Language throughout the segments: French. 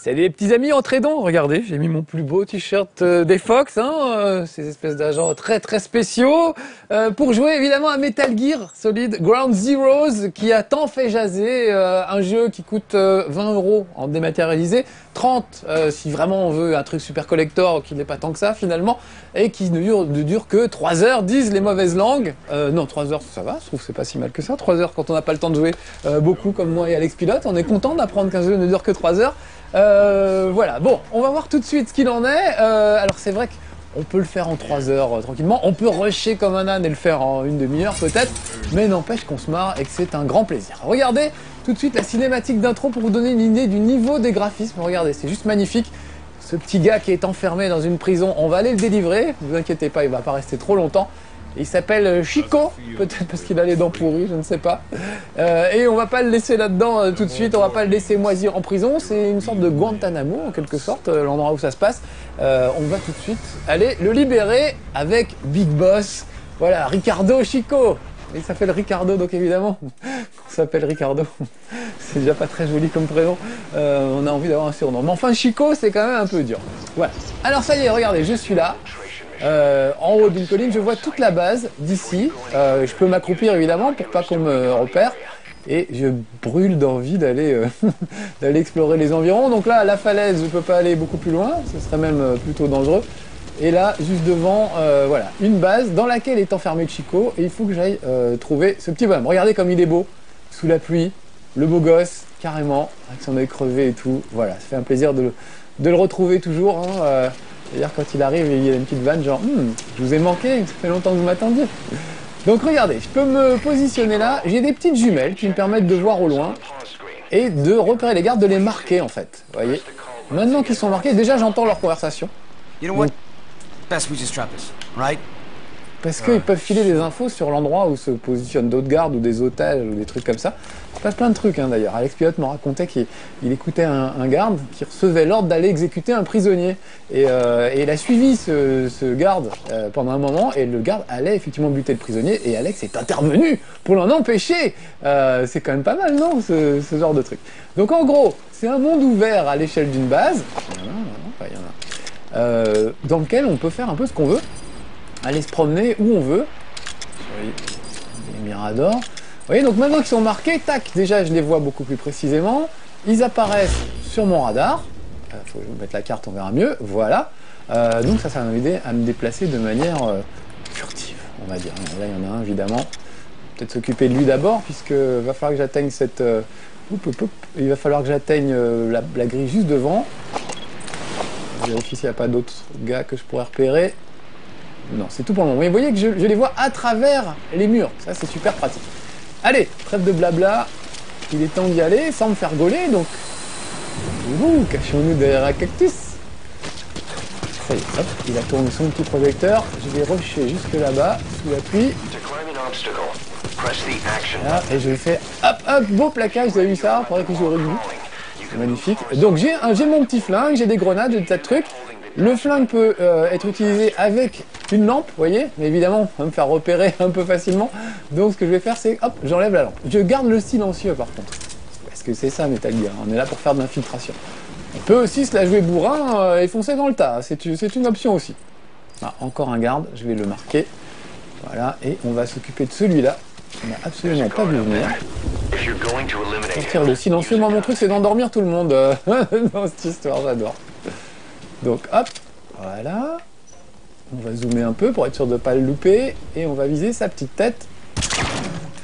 Salut les petits amis, entrez donc, regardez, j'ai mis mon plus beau t-shirt des Fox, ces espèces d'agents très très spéciaux, pour jouer évidemment à Metal Gear Solid Ground Zeroes, qui a tant fait jaser, un jeu qui coûte 20 € en dématérialisé, 30 si vraiment on veut un truc super collector qui n'est pas tant que ça finalement, et qui ne dure que 3 heures, disent les mauvaises langues. Non, 3 heures ça va, je trouve que c'est pas si mal que ça, 3 heures quand on n'a pas le temps de jouer beaucoup comme moi et Alex Pilote, on est content d'apprendre qu'un jeu ne dure que 3 heures. Voilà, bon, on va voir tout de suite ce qu'il en est. Alors c'est vrai qu'on peut le faire en 3 heures tranquillement, on peut rusher comme un âne et le faire en une demi-heure peut-être, mais n'empêche qu'on se marre et que c'est un grand plaisir. Regardez tout de suite la cinématique d'intro pour vous donner une idée du niveau des graphismes. Regardez, c'est juste magnifique. Ce petit gars qui est enfermé dans une prison, on va aller le délivrer, ne vous inquiétez pas, il va pas rester trop longtemps. Il s'appelle Chico, peut-être parce qu'il a les dents pourries, je ne sais pas. Et on va pas le laisser là-dedans tout de suite, on va pas le laisser moisir en prison. C'est une sorte de Guantanamo en quelque sorte, l'endroit où ça se passe. On va tout de suite aller le libérer avec Big Boss. Voilà, Ricardo Chico. Il s'appelle Ricardo, donc évidemment, on s'appelle Ricardo. C'est déjà pas très joli comme prénom. On a envie d'avoir un surnom. Mais enfin, Chico, c'est quand même un peu dur. Voilà. Alors ça y est, regardez, je suis là. En haut d'une colline, je vois toute la base d'ici. Je peux m'accroupir évidemment pour pas qu'on me repère. Et je brûle d'envie d'aller d'aller explorer les environs. Donc là, à la falaise, je peux pas aller beaucoup plus loin. Ce serait même plutôt dangereux. Et là, juste devant, voilà, une base dans laquelle est enfermé Chico. Et il faut que j'aille trouver ce petit bonhomme. Regardez comme il est beau, sous la pluie, le beau gosse, carrément, avec son œil crevé et tout. Voilà, ça fait un plaisir de le retrouver toujours. D'ailleurs, quand il arrive, il y a une petite vanne genre je vous ai manqué, ça fait longtemps que vous m'attendiez. Donc regardez, je peux me positionner là. J'ai des petites jumelles qui me permettent de voir au loin et de repérer les gardes, de les marquer en fait. Vous voyez, maintenant qu'ils sont marqués, déjà j'entends leur conversation. Parce qu'ils peuvent filer des infos sur l'endroit où se positionnent d'autres gardes ou des hôtels ou des trucs comme ça. Il se passe plein de trucs d'ailleurs. Alex Pilote me racontait qu'il écoutait un garde qui recevait l'ordre d'aller exécuter un prisonnier. Et il a suivi ce garde pendant un moment et le garde allait effectivement buter le prisonnier et Alex est intervenu pour l'en empêcher. C'est quand même pas mal, non, ce genre de truc. Donc en gros, c'est un monde ouvert à l'échelle d'une base. Dans lequel on peut faire un peu ce qu'on veut. Aller se promener où on veut. Les miradors. Vous voyez, donc maintenant qu'ils sont marqués, tac, déjà je les vois beaucoup plus précisément. Ils apparaissent sur mon radar. Faut que je mette la carte, on verra mieux. Voilà. Donc ça va m'aider à me déplacer de manière furtive, on va dire. Là, il y en a un, évidemment. Peut-être s'occuper de lui d'abord, puisque va falloir que j'atteigne cette... Il va falloir que j'atteigne la grille juste devant. Je vérifie s'il n'y a pas d'autres gars que je pourrais repérer. Non, c'est tout pour le moment. Vous voyez que je les vois à travers les murs. Ça, c'est super pratique. Allez, trêve de blabla. Il est temps d'y aller sans me faire gauler. Donc, cachons-nous derrière un cactus. Ça y est, hop, il a tourné son petit projecteur. Je vais rusher jusque là-bas, sous la pluie. Voilà, et je vais faire hop, beau plaquage. Vous avez vu ça? Faudrait que je le revue. C'est magnifique. Donc, j'ai mon petit flingue, j'ai des grenades, j'ai des tas de trucs. Le flingue peut être utilisé avec une lampe, vous voyez, mais évidemment, ça va me faire repérer un peu facilement. Donc ce que je vais faire, c'est, hop, j'enlève la lampe. Je garde le silencieux par contre. Parce que c'est ça, Metal Gear, on est là pour faire de l'infiltration. On peut aussi se la jouer bourrin et foncer dans le tas, c'est une option aussi. Ah, encore un garde, je vais le marquer. Voilà, et on va s'occuper de celui-là. On n'a absolument pas vu venir. Sortir le silencieux, moi mon truc c'est d'endormir tout le monde dans cette histoire, j'adore. Donc hop, voilà, on va zoomer un peu pour être sûr de ne pas le louper, et on va viser sa petite tête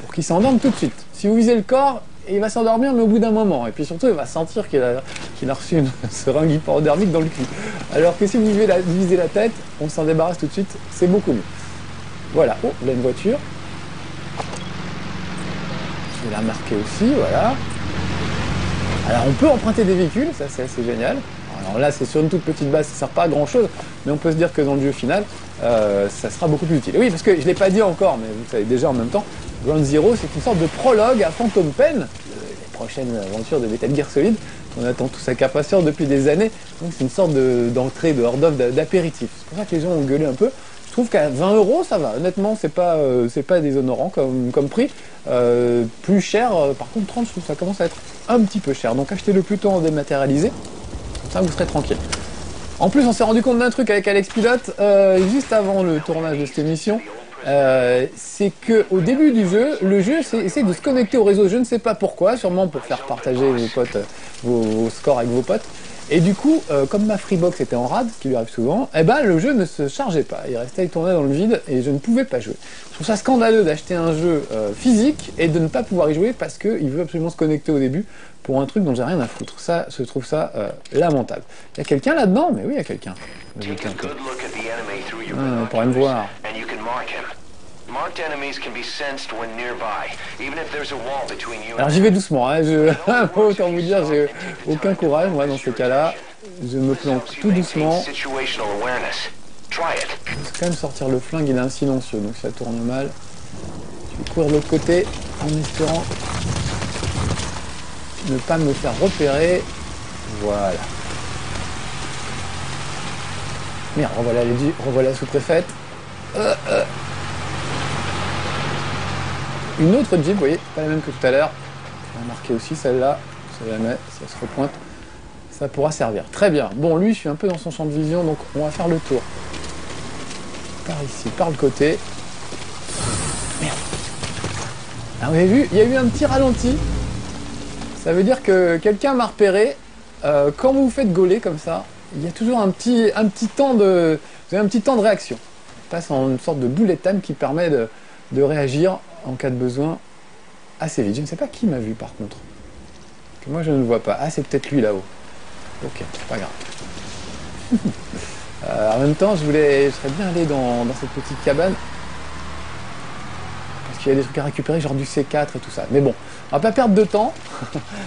pour qu'il s'endorme tout de suite. Si vous visez le corps, il va s'endormir mais au bout d'un moment, et puis surtout il va sentir qu'il a reçu une seringue hypodermique dans le cul. Alors que si vous visez la tête, on s'en débarrasse tout de suite, c'est beaucoup mieux. Voilà, oh, là une voiture. Je vais la marquer aussi, voilà. Alors on peut emprunter des véhicules, ça c'est assez génial. Alors là, c'est sur une toute petite base, ça ne sert pas à grand chose, mais on peut se dire que dans le jeu final, ça sera beaucoup plus utile. Et oui, parce que je ne l'ai pas dit encore, mais vous le savez déjà en même temps, Ground Zero, c'est une sorte de prologue à Phantom Pain, les prochaines aventures de Metal Gear Solid. On attend tous avec impatience depuis des années, donc c'est une sorte d'entrée, de hors-d'œuvre, d'apéritif. C'est pour ça que les gens ont gueulé un peu. Je trouve qu'à 20 €, ça va. Honnêtement, c'est pas déshonorant comme prix. Plus cher, par contre, 30, je trouve que ça commence à être un petit peu cher. Donc achetez-le plutôt en dématérialisé. ça vous serez tranquille. En plus, on s'est rendu compte d'un truc avec Alex Pilote, juste avant le tournage de cette émission, c'est que au début du jeu, le jeu essaie de se connecter au réseau. Je ne sais pas pourquoi, sûrement pour faire partager vos potes, vos scores avec vos potes. Et du coup, comme ma Freebox était en rade, ce qui lui arrive souvent, eh ben le jeu ne se chargeait pas. Il restait, il tournait dans le vide et je ne pouvais pas jouer. Je trouve ça scandaleux d'acheter un jeu physique et de ne pas pouvoir y jouer parce qu'il veut absolument se connecter au début pour un truc dont j'ai rien à foutre. Ça, je trouve ça lamentable. Il y a quelqu'un là-dedans? Mais oui, il y a quelqu'un. On pourrait me voir. Alors j'y vais doucement, hein. Autant vous dire, j'ai aucun courage, moi, dans ces cas-là. Je me plante tout doucement. Je vais quand même sortir le flingue, il est un silencieux, donc ça tourne mal. Je vais courir de l'autre côté en espérant ne pas me faire repérer. Voilà. Merde, revoilà la sous-préfète. Une autre Jeep, vous voyez, pas la même que tout à l'heure. Je vais marquer aussi celle-là, si jamais, si elle se repointe, ça pourra servir. Très bien. Bon, lui, je suis un peu dans son champ de vision, donc on va faire le tour. Par ici, par le côté. Merde. Alors, vous avez vu, il y a eu un petit ralenti. Ça veut dire que quelqu'un m'a repéré. Quand vous vous faites gauler comme ça, il y a toujours un petit temps de... Vous avez un petit temps de réaction. On passe en une sorte de bullet time qui permet de réagir en cas de besoin assez vite. Je ne sais pas qui m'a vu par contre. Que moi je ne le vois pas. Ah, c'est peut-être lui là-haut. Ok, c'est pas grave. En même temps, je serais bien allé dans cette petite cabane. Parce qu'il y a des trucs à récupérer, genre du C4 et tout ça. Mais bon, on va pas perdre de temps.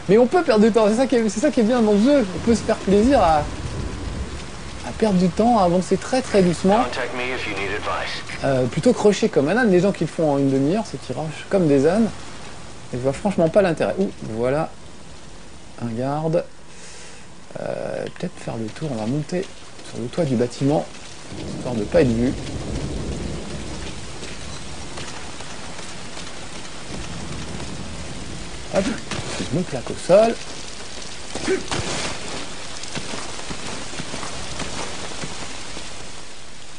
Mais on peut perdre du temps. C'est ça qui est bien dans le jeu. On peut se faire plaisir à perdre du temps, à avancer très très doucement. Plutôt que rusher comme un âne. Les gens qui le font en une demi-heure, c'est qu'ils rushent comme des ânes. Et je vois franchement pas l'intérêt. Ouh, voilà un garde. Peut-être faire le tour. On va monter sur le toit du bâtiment, histoire de ne pas être vu. Hop, je me plaque au sol.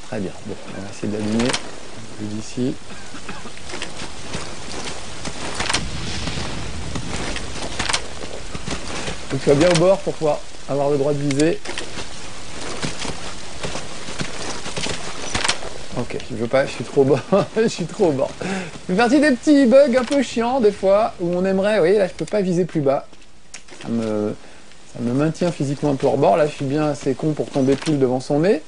Très bien. Bon, on va essayer de l'allumer d'ici. Faut que tu sois bien au bord pour pouvoir avoir le droit de viser. Ok, je veux pas, je suis trop au bord. Je suis trop au bord. C'est partie des petits bugs un peu chiants des fois où on aimerait, vous voyez, là je peux pas viser plus bas. Ça me maintient physiquement un peu hors bord. Là je suis bien assez con pour tomber pile devant son nez.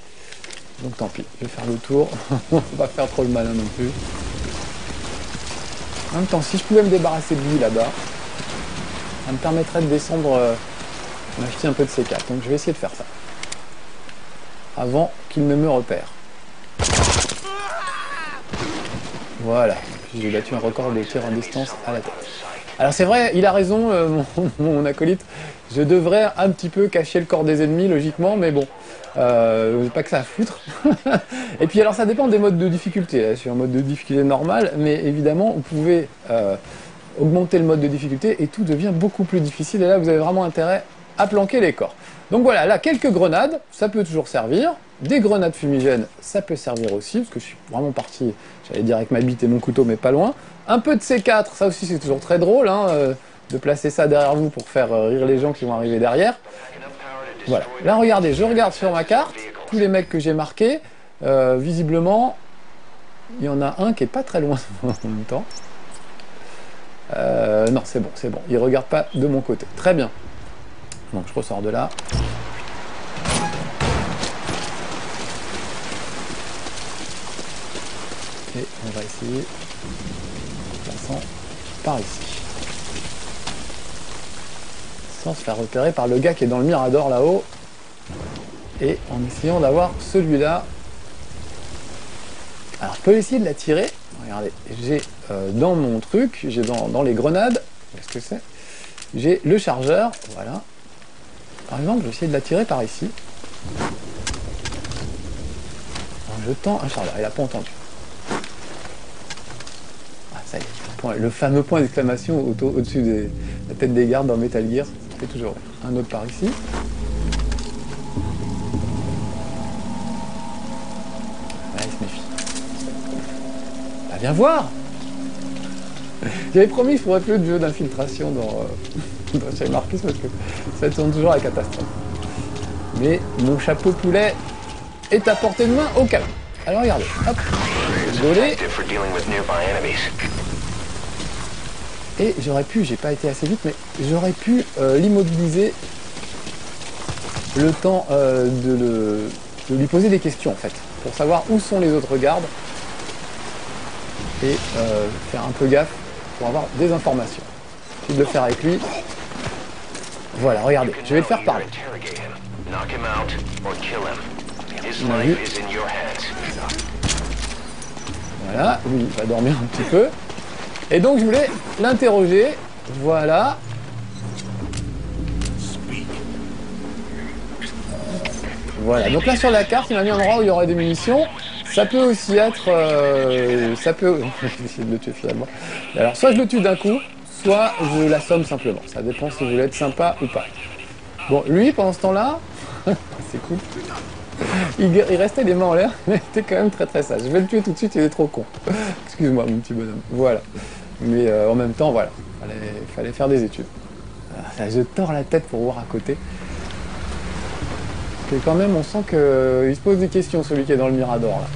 Donc tant pis, je vais faire le tour. On va pas faire trop le malin non plus. En même temps, si je pouvais me débarrasser de lui là-bas, ça me permettrait de descendre, m'acheter un peu de C4. Donc je vais essayer de faire ça. Avant qu'il ne me repère. Voilà, j'ai battu un record de tir en distance à la tête. Alors c'est vrai, il a raison, mon acolyte. Je devrais un petit peu cacher le corps des ennemis, logiquement, mais bon. Pas que ça à foutre. Et puis alors ça dépend des modes de difficulté. Là, je suis en mode de difficulté normal, mais évidemment, vous pouvez augmenter le mode de difficulté et tout devient beaucoup plus difficile. Et là, vous avez vraiment intérêt à planquer les corps. Donc voilà, là, quelques grenades, ça peut toujours servir. Des grenades fumigènes, ça peut servir aussi, parce que je suis vraiment parti, j'allais dire avec ma bite et mon couteau, mais pas loin. Un peu de C4, ça aussi c'est toujours très drôle, hein, de placer ça derrière vous pour faire rire les gens qui vont arriver derrière. Voilà, là regardez, je regarde sur ma carte, tous les mecs que j'ai marqués, visiblement, il y en a un qui est pas très loin en même temps. Non, c'est bon, il regarde pas de mon côté. Très bien. Donc je ressors de là. Et on va essayer en passant par ici. Sans se faire repérer par le gars qui est dans le mirador là-haut. Et en essayant d'avoir celui-là. Alors je peux essayer de la tirer. Regardez, j'ai dans mon truc, j'ai dans les grenades, qu'est-ce que c'est? J'ai le chargeur, voilà. Par exemple, je vais essayer de la tirer par ici. En jetant un chargeur, il n'a pas entendu. Ah, ça y est, le fameux point d'exclamation au-dessus de la tête des gardes dans Metal Gear, ça fait toujours rire. Un autre par ici. viens voir. J'avais promis que je ferais plus de jeux d'infiltration dans chez Marcus parce que ça tourne toujours à la catastrophe. Mais mon chapeau poulet est à portée de main au cas où. Alors regardez, hop, voler. Et j'aurais pu, j'ai pas été assez vite, mais j'aurais pu l'immobiliser le temps de lui poser des questions en fait, pour savoir où sont les autres gardes et faire un peu gaffe pour avoir des informations. J'ai de le faire avec lui. Voilà, regardez, je vais le faire parler. On a vu. Voilà, lui il va dormir un petit peu. Et donc je voulais l'interroger. Voilà. Voilà, donc là sur la carte, il m'a mis un endroit où il y aurait des munitions. Ça peut aussi être... ça peut... je vais essayer de le tuer finalement. Alors, soit je le tue d'un coup, soit je l'assomme simplement. Ça dépend si vous voulez être sympa ou pas. Bon, lui, pendant ce temps-là, c'est cool. Il restait les mains en l'air, mais il était quand même très très sage. Je vais le tuer tout de suite, il est trop con. Excuse-moi, mon petit bonhomme. Voilà. Mais en même temps, voilà. Fallait faire des études. Alors, là, je tords la tête pour voir à côté. Et quand même, on sent qu'il se pose des questions, celui qui est dans le Mirador, là.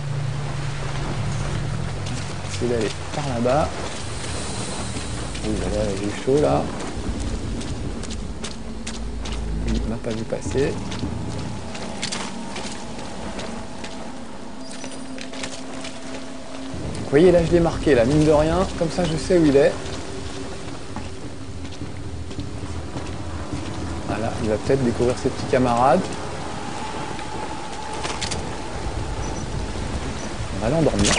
Essayer d'aller par là-bas. Oui, là, il est chaud, là. Il m'a pas vu passer. Vous voyez, là, je l'ai marqué, là, mine de rien. Comme ça, je sais où il est. Voilà, il va peut-être découvrir ses petits camarades. On va l'endormir.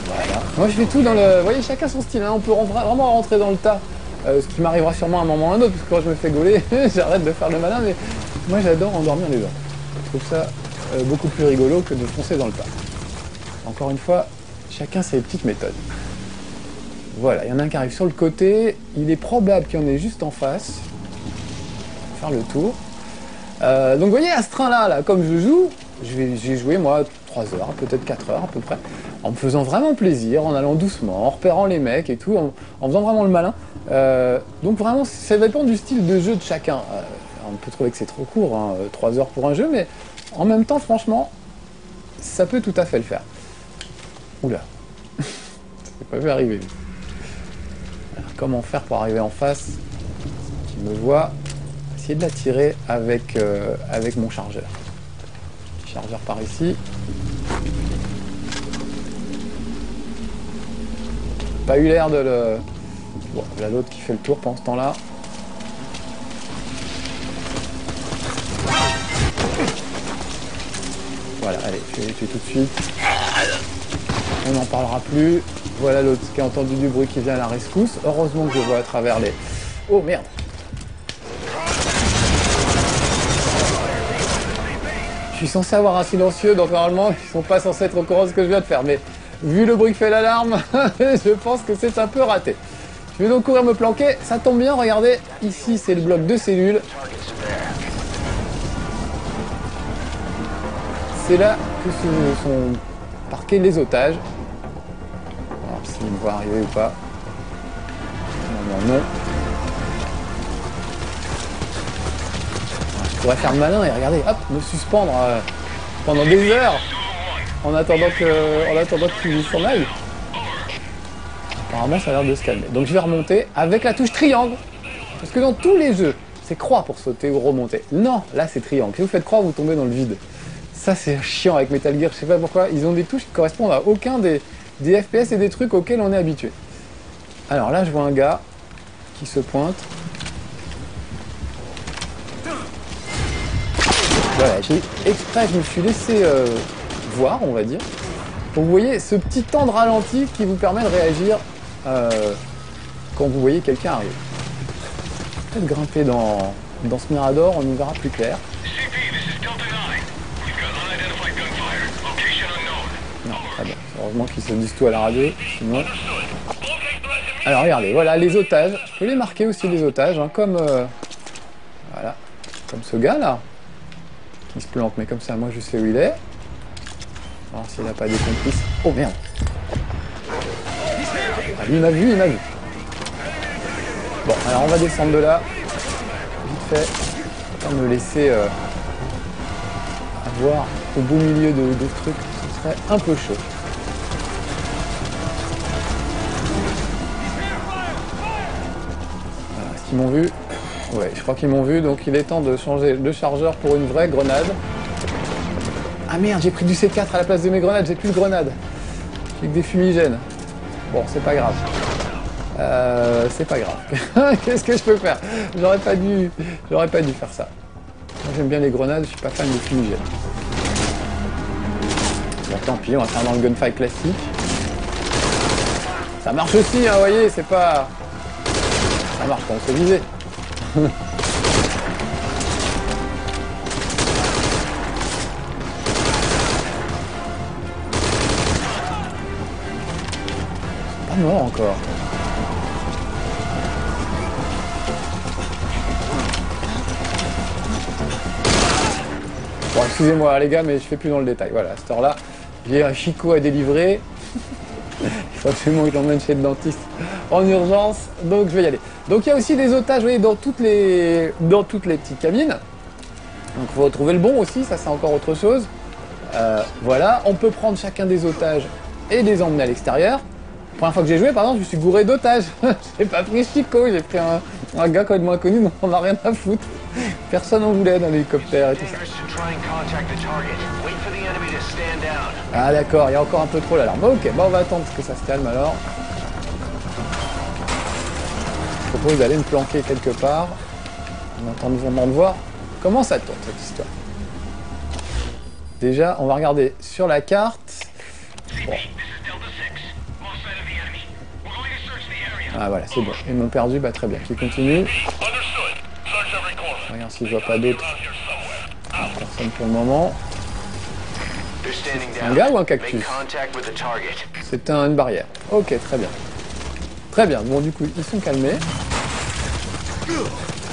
Voilà. Moi je fais tout dans le... Vous voyez, chacun son style, hein. On peut vraiment rentrer dans le tas. Ce qui m'arrivera sûrement à un moment ou à un autre, parce que quand je me fais gauler, j'arrête de faire le malin, mais moi j'adore endormir les gens. Je trouve ça beaucoup plus rigolo que de foncer dans le tas. Encore une fois, chacun ses petites méthodes. Voilà, il y en a un qui arrive sur le côté, il est probable qu'il y en ait juste en face. Faire le tour. Donc vous voyez, à ce train-là, là, comme je joue, j'ai joué moi 3 heures, peut-être 4 heures à peu près, en me faisant vraiment plaisir, en allant doucement, en repérant les mecs et tout, en faisant vraiment le malin. Donc vraiment, ça dépend du style de jeu de chacun. On peut trouver que c'est trop court, hein, 3 heures pour un jeu, mais en même temps, franchement, ça peut tout à fait le faire. Oula, c'est pas vu arriver. Alors, comment faire pour arriver en face, qui me voit, essayer de l'attirer avec mon chargeur. Chargeur par ici. Pas eu l'air de le... Bon, là l'autre qui fait le tour pendant ce temps-là. Voilà, allez, je vais les tuer tout de suite. On n'en parlera plus. Voilà l'autre qui a entendu du bruit qui vient à la rescousse. Heureusement que je vois à travers les... Oh merde! Je suis censé avoir un silencieux, donc normalement, ils sont pas censés être au courant de ce que je viens de faire. Mais vu le bruit que fait l'alarme, je pense que c'est un peu raté. Je vais donc courir me planquer. Ça tombe bien, regardez. Ici, c'est le bloc de cellules. C'est là que sont parqués les otages. Alors, s'ils me voient arriver ou pas. Non, non, non. Je pourrais faire le malin et regardez, hop, me suspendre pendant des heures en attendant qu'il s'en aille. Apparemment, ça a l'air de se calmer. Donc je vais remonter avec la touche triangle. Parce que dans tous les jeux, c'est croix pour sauter ou remonter. Non, là c'est triangle. Si vous faites croix, vous tombez dans le vide. Ça c'est chiant avec Metal Gear, je sais pas pourquoi. Ils ont des touches qui correspondent à aucun des FPS et des trucs auxquels on est habitué. Alors là, je vois un gars qui se pointe. Voilà, j'ai exprès, je me suis laissé voir, on va dire. Donc vous voyez ce petit temps de ralenti qui vous permet de réagir quand vous voyez quelqu'un arriver. Peut-être grimper dans ce Mirador, on y verra plus clair. Non, très bien. Heureusement qu'ils se disent tout à la radio, sinon... Alors regardez, voilà les otages. Je peux les marquer aussi les otages, hein, comme... voilà, comme ce gars là. Il se planque, mais comme ça, moi je sais où il est. Alors s'il n'a pas des complices. Oh merde! lui il m'a vu, il m'a vu. Bon, alors on va descendre de là. Vite fait. Pas me laisser avoir au beau milieu de ce truc. Ce serait un peu chaud. Alors, est-ce qu'ils m'ont vu? Ouais, je crois qu'ils m'ont vu, donc il est temps de changer de chargeur pour une vraie grenade. Ah merde, j'ai pris du C4 à la place de mes grenades, j'ai plus de grenades. J'ai que des fumigènes. Bon, c'est pas grave. C'est pas grave. Qu'est-ce que je peux faire? J'aurais pas dû faire ça. Moi j'aime bien les grenades, je suis pas fan des fumigènes. Bon, tant pis, on va faire dans le gunfight classique. Ça marche aussi, hein, vous voyez, c'est pas... Ça marche quand on se fait viser. Pas mort encore. Bon, excusez-moi les gars, mais je fais plus dans le détail. Voilà, à cette heure-là, j'ai un Chico à délivrer. Il faut absolument que je l'emmène chez le dentiste en urgence, donc je vais y aller. Donc il y a aussi des otages, vous voyez, dans toutes les petites cabines. Donc il faut retrouver le bon aussi, ça c'est encore autre chose. Voilà, on peut prendre chacun des otages et les emmener à l'extérieur. La première fois que j'ai joué, par exemple, je me suis gouré d'otages. J'ai pas pris Chico, j'ai pris un gars complètement inconnu, donc on n'a rien à foutre. Personne en voulait dans l'hélicoptère et tout ça. Ah d'accord, il y a encore un peu trop l'alarme. Ok, bon on va attendre que ça se calme alors. Je propose d'aller me planquer quelque part. On attend vraiment de voir comment ça tourne cette histoire. Déjà, on va regarder sur la carte. Bon. Ah voilà, c'est bon. Ils m'ont perdu, bah très bien. Qui continue. Regarde si je vois pas d'autres. Ah, personne pour le moment. Un gars ou un cactus? C'est une barrière. Ok, très bien. Très bien. Bon, du coup, ils sont calmés.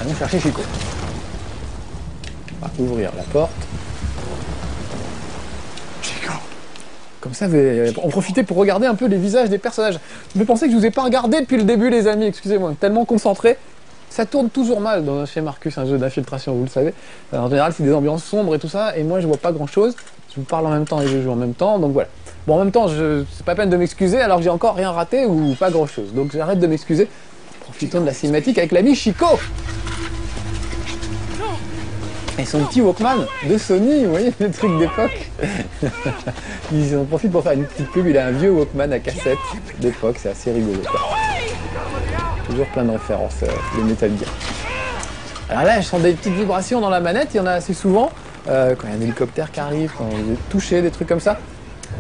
Allons chercher Chico. On va ouvrir la porte. Chico. Comme ça, vous allez en profiter pour regarder un peu les visages des personnages. Je me pensais que je vous ai pas regardé depuis le début, les amis. Excusez-moi, tellement concentré. Ça tourne toujours mal dans chez Marcus, un jeu d'infiltration, vous le savez. En général, c'est des ambiances sombres et tout ça, et moi, je vois pas grand-chose. Je vous parle en même temps et je joue en même temps, donc voilà. Bon, en même temps, c'est pas peine de m'excuser alors que j'ai encore rien raté ou pas grand-chose. Donc j'arrête de m'excuser. Profitons de la cinématique avec l'ami Chico. Et son petit Walkman de Sony, vous voyez, le truc d'époque. Ils en profitent pour faire une petite pub. Il a un vieux Walkman à cassette d'époque, c'est assez rigolo, quoi. Toujours plein de références, les Metal Gear. Alors là, je sens des petites vibrations dans la manette, il y en a assez souvent. Quand il y a un hélicoptère qui arrive, quand vous êtes touché, des trucs comme ça.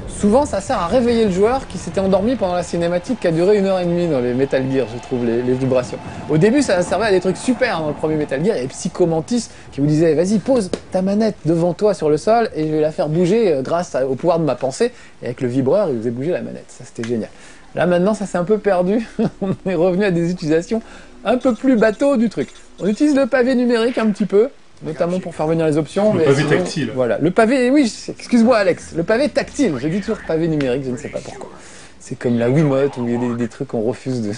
Souvent, ça sert à réveiller le joueur qui s'était endormi pendant la cinématique qui a duré 1h30 dans les Metal Gear, je trouve, les vibrations. Au début, ça servait à des trucs super dans le premier Metal Gear. Et Psycho Mantis qui vous disait, vas-y, pose ta manette devant toi sur le sol et je vais la faire bouger grâce au pouvoir de ma pensée. Et avec le vibreur, il faisait bouger la manette. Ça, c'était génial. Là, maintenant, ça s'est un peu perdu. On est revenu à des utilisations un peu plus bateau du truc. On utilise le pavé numérique un petit peu, notamment pour faire venir les options. Le pavé tactile. Voilà, le pavé, oui, excuse-moi Alex, le pavé tactile, je dis toujours pavé numérique, je ne sais pas pourquoi. C'est comme la Wiimote, où il y a des trucs qu'on refuse de...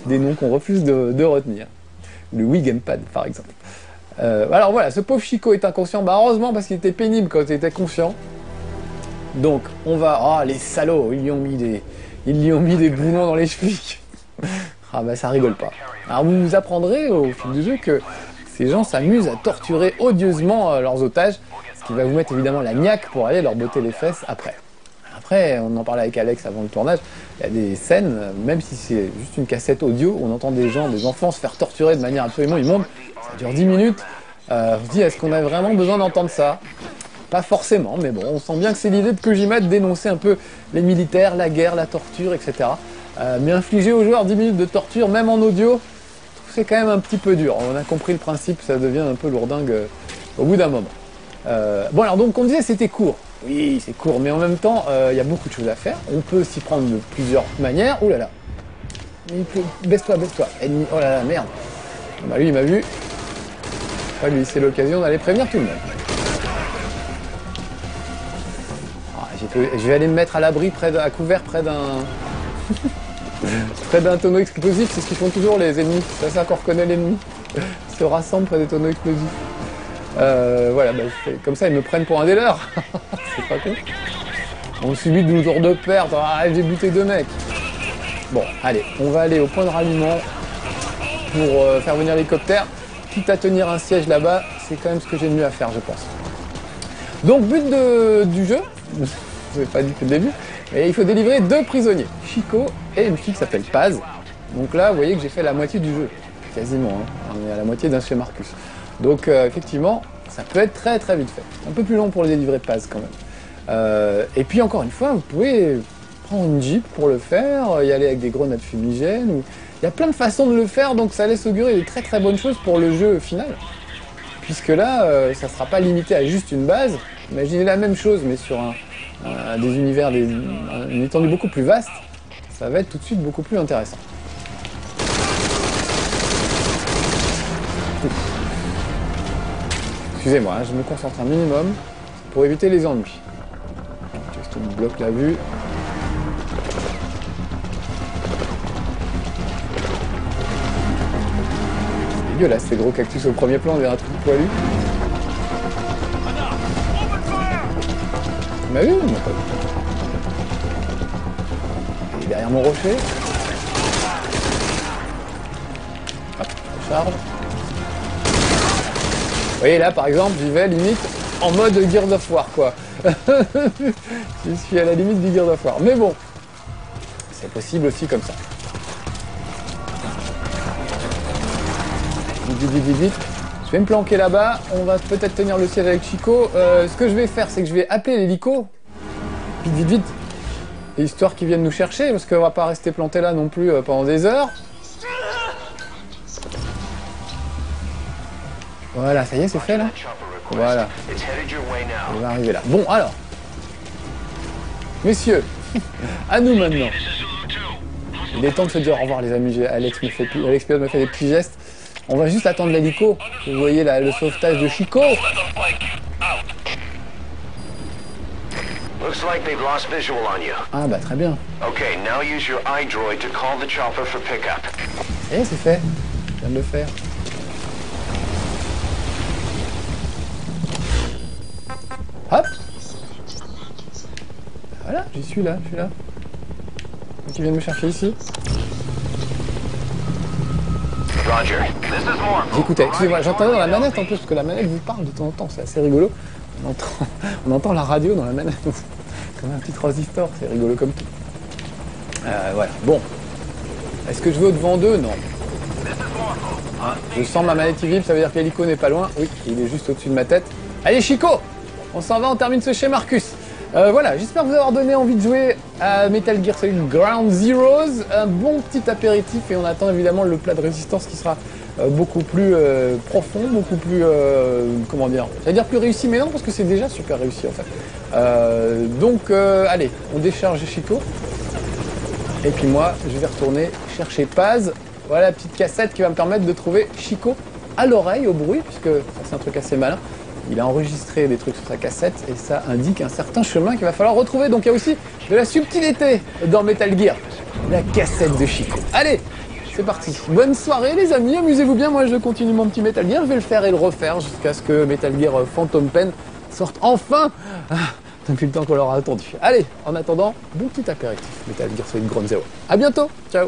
des noms qu'on refuse de retenir. Le Wii Gamepad, par exemple. Alors voilà, ce pauvre Chico est inconscient, bah heureusement parce qu'il était pénible quand il était conscient. Donc, on va... Ah, les salauds, ils lui ont mis des boulons dans les chevilles. Ah bah ça rigole pas. Alors vous apprendrez au fil du jeu que ces gens s'amusent à torturer odieusement leurs otages, ce qui va vous mettre évidemment la niaque pour aller leur botter les fesses après. Après, on en parlait avec Alex avant le tournage, il y a des scènes, même si c'est juste une cassette audio, on entend des enfants se faire torturer de manière absolument immonde, ça dure 10 minutes, on se dit est-ce qu'on a vraiment besoin d'entendre ça? Pas forcément, mais bon, on sent bien que c'est l'idée de Kojima de dénoncer un peu les militaires, la guerre, la torture, etc. Mais infliger aux joueurs 10 minutes de torture, même en audio, c'est quand même un petit peu dur. On a compris le principe, ça devient un peu lourdingue au bout d'un moment. Bon alors donc on disait c'était court. Oui, c'est court, mais en même temps, il y a beaucoup de choses à faire. On peut s'y prendre de plusieurs manières. Ouh là là. Baisse-toi, baisse-toi. Ennemi. Oh là là, merde. Bah lui, il m'a vu. Pas lui, c'est l'occasion d'aller prévenir tout le monde. Je vais aller me mettre à l'abri, à couvert, près d'un... Près d'un tonneau explosif, c'est ce qu'ils font toujours les ennemis. C'est ça qu'on reconnaît l'ennemi. Ils se rassemblent près des tonneaux explosifs. Voilà, bah, comme ça ils me prennent pour un des leurs. C'est pas con. On subit 12 jours de perte. Ah, j'ai buté 2 mecs. Bon, allez, on va aller au point de ralliement pour faire venir l'hélicoptère. Quitte à tenir un siège là-bas, c'est quand même ce que j'ai de mieux à faire, je pense. Donc, but du jeu, je ne vous ai pas dit depuis le début, mais il faut délivrer 2 prisonniers, Chico et une fille qui s'appelle Paz. Donc là, vous voyez que j'ai fait la moitié du jeu, quasiment, hein. On est à la moitié d'un chez Marcus. Donc effectivement, ça peut être très très vite fait. Un peu plus long pour le délivrer Paz quand même. Et puis encore une fois, vous pouvez prendre une Jeep pour le faire, y aller avec des grenades fumigènes. Ou... Il y a plein de façons de le faire, donc ça laisse augurer des très très bonnes choses pour le jeu final. Puisque là, ça ne sera pas limité à juste une base. Imaginez la même chose, mais sur des univers, une étendue beaucoup plus vaste. Ça va être tout de suite beaucoup plus intéressant. Excusez-moi, hein, je me concentre un minimum pour éviter les ennuis. Juste on bloque la vue. C'est dégueulasse ces gros cactus au premier plan, on dirait un truc poilu. On m'a vu ou pas? Il est derrière mon rocher. Hop, je charge. Vous voyez là par exemple, j'y vais limite en mode Gears of War quoi. Je suis à la limite du Gears of War. Mais bon, c'est possible aussi comme ça. Vite. Je vais me planquer là-bas. On va peut-être tenir le siège avec Chico. Ce que je vais faire, c'est que je vais appeler l'hélico. Vite. Histoire qu'ils viennent nous chercher, parce qu'on va pas rester planté là non plus pendant des heures. Voilà, ça y est, c'est fait là. Voilà. On va arriver là. Bon, alors. Messieurs, à nous maintenant. Il est temps de se dire au revoir les amis. Alex Pilote me fait des petits gestes. On va juste attendre l'hélico. Vous voyez là, le sauvetage de Chico. Ah bah très bien. Et c'est fait. Je viens de le faire. Hop. Voilà, j'y suis là, je suis là. Qui vient me chercher ici. J'écoutais, excusez-moi, j'entendais dans la manette en plus, parce que la manette vous parle de temps en temps, c'est assez rigolo. On entend la radio dans la manette, comme un petit transistor, c'est rigolo comme tout. Voilà, bon. Est-ce que je vais au-devant d'eux? Non. Ah, je sens ma manette qui vibre, ça veut dire que l'hélico n'est pas loin. Oui, il est juste au-dessus de ma tête. Allez Chico, on s'en va, on termine ce chez Marcus. Voilà, j'espère vous avoir donné envie de jouer à Metal Gear Solid Ground Zeroes. Un bon petit apéritif et on attend évidemment le plat de résistance qui sera beaucoup plus profond, beaucoup plus, comment dire, j'allais dire plus réussi, mais non, parce que c'est déjà super réussi en fait. Donc, allez, on décharge Chico. Et puis moi, je vais retourner chercher Paz. Voilà la petite cassette qui va me permettre de trouver Chico à l'oreille, au bruit, puisque c'est un truc assez malin. Il a enregistré des trucs sur sa cassette et ça indique un certain chemin qu'il va falloir retrouver. Donc il y a aussi de la subtilité dans Metal Gear. La cassette de Chico. Allez, c'est parti. Bonne soirée les amis, amusez-vous bien. Moi je continue mon petit Metal Gear. Je vais le faire et le refaire jusqu'à ce que Metal Gear Phantom Pain sorte enfin depuis le temps qu'on l'aura attendu. Allez, en attendant, bon petit apéritif. Metal Gear Solid Ground Zero. A bientôt, ciao.